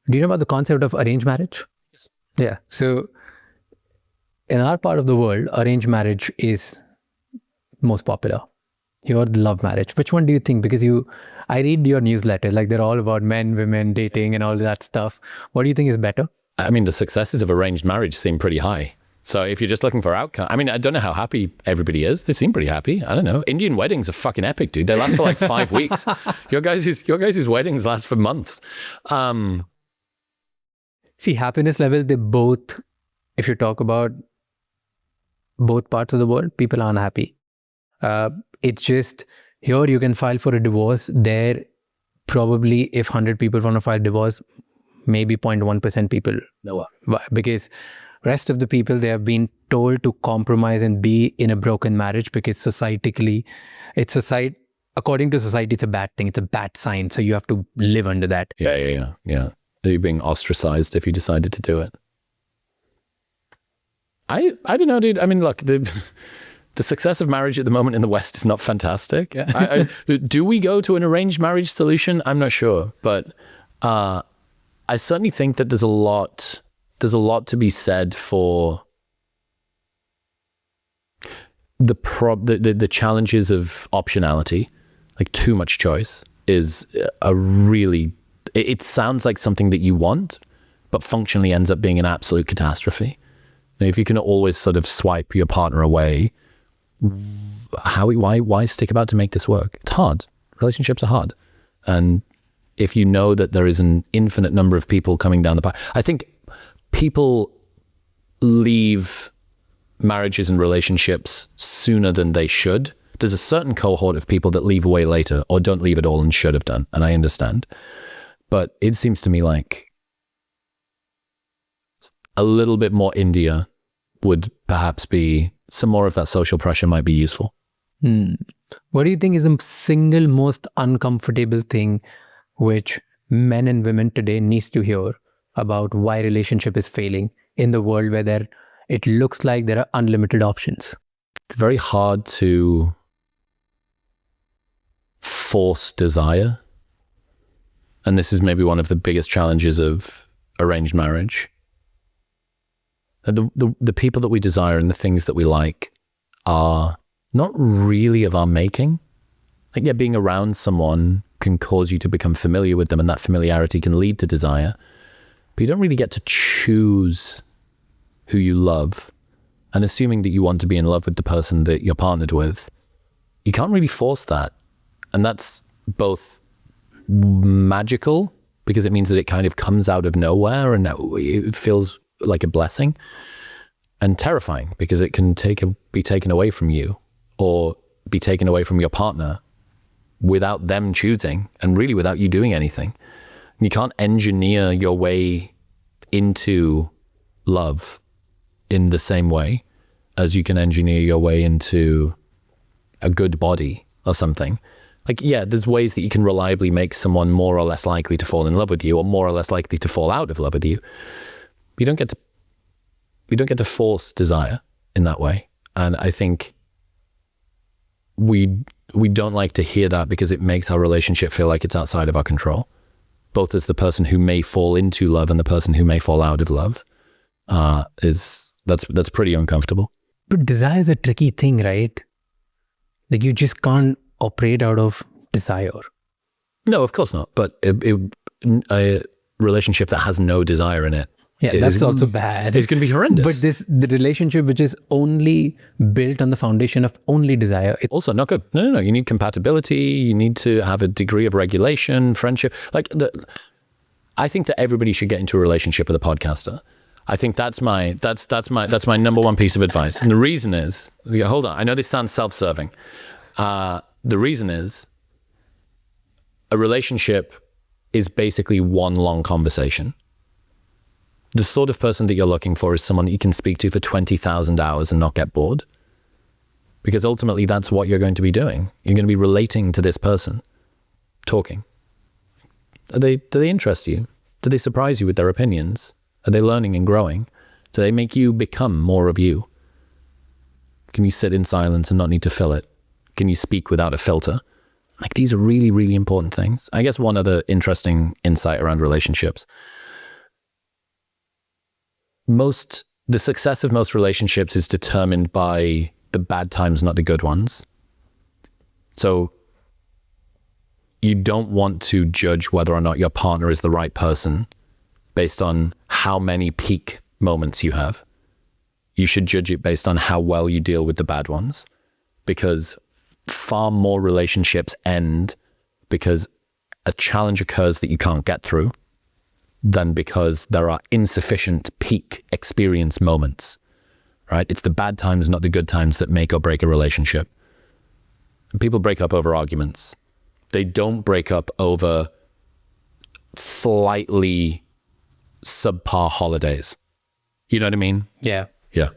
Do you know about the concept of arranged marriage? Yes. Yeah. So in our part of the world, arranged marriage is most popular. Your love marriage. Which one do you think? Because I read your newsletters, like they're all about men, women, dating and all that stuff. What do you think is better? I mean, the successes of arranged marriage seem pretty high. So if you're just looking for outcome, I mean, I don't know how happy everybody is. They seem pretty happy. I don't know. Indian weddings are fucking epic, dude. They last for like 5 weeks. Your guys' weddings last for months. See, happiness levels, they both, if you talk about both parts of the world, people are unhappy. It's just, here you can file for a divorce. There, probably if 100 people want to file divorce, maybe 0.1% people. No. Because rest of the people, they have been told to compromise and be in a broken marriage because according to society, it's a bad thing. It's a bad sign. So you have to live under that. Yeah. You're being ostracized if you decided to do it. I don't know, dude. I mean, look, the success of marriage at the moment in the West is not fantastic. Yeah. Do we go to an arranged marriage solution? I'm not sure, but I certainly think that there's a lot to be said for the challenges of optionality. Like too much choice is it sounds like something that you want, but functionally ends up being an absolute catastrophe. Now, if you can always sort of swipe your partner away, why stick about to make this work? It's hard. Relationships are hard. And if you know that there is an infinite number of people coming down the pipe, I think people leave marriages and relationships sooner than they should. There's a certain cohort of people that leave way later or don't leave at all and should have done. And I understand. But it seems to me like a little bit more India would perhaps be, some more of that social pressure might be useful. What do you think is the single most uncomfortable thing which men and women today needs to hear about why relationship is failing in the world where it looks like there are unlimited options? It's very hard to force desire. And this is maybe one of the biggest challenges of arranged marriage. The people that we desire and the things that we like are not really of our making. Like, yeah, being around someone can cause you to become familiar with them, and that familiarity can lead to desire. But you don't really get to choose who you love. And assuming that you want to be in love with the person that you're partnered with, you can't really force that. And that's both magical, because it means that it kind of comes out of nowhere and it feels like a blessing, and terrifying because it can be taken away from you or be taken away from your partner without them choosing and really without you doing anything. You can't engineer your way into love in the same way as you can engineer your way into a good body or something. Like, yeah, there's ways that you can reliably make someone more or less likely to fall in love with you or more or less likely to fall out of love with you. You don't get to force desire in that way. And I think we don't like to hear that because it makes our relationship feel like it's outside of our control, both as the person who may fall into love and the person who may fall out of love. That's pretty uncomfortable. But desire is a tricky thing, right? Like, you just can't operate out of desire. No, of course not. But a relationship that has no desire in it, that's also bad. It's going to be horrendous. But the relationship which is only built on the foundation of only desire, it's also not good. No. You need compatibility. You need to have a degree of regulation, friendship. I think that everybody should get into a relationship with a podcaster. I think that's my number one piece of advice. And the reason is, hold on, I know this sounds self-serving. The reason is, a relationship is basically one long conversation. The sort of person that you're looking for is someone that you can speak to for 20,000 hours and not get bored. Because ultimately that's what you're going to be doing. You're going to be relating to this person, talking. Do they interest you? Do they surprise you with their opinions? Are they learning and growing? Do they make you become more of you? Can you sit in silence and not need to fill it? Can you speak without a filter? Like, these are really, really important things. I guess one other interesting insight around relationships. the success of most relationships is determined by the bad times, not the good ones. So you don't want to judge whether or not your partner is the right person based on how many peak moments you have. You should judge it based on how well you deal with the bad ones, because far more relationships end because a challenge occurs that you can't get through than because there are insufficient peak experience moments, right? It's the bad times, not the good times, that make or break a relationship. And people break up over arguments. They don't break up over slightly subpar holidays. You know what I mean? Yeah. Yeah.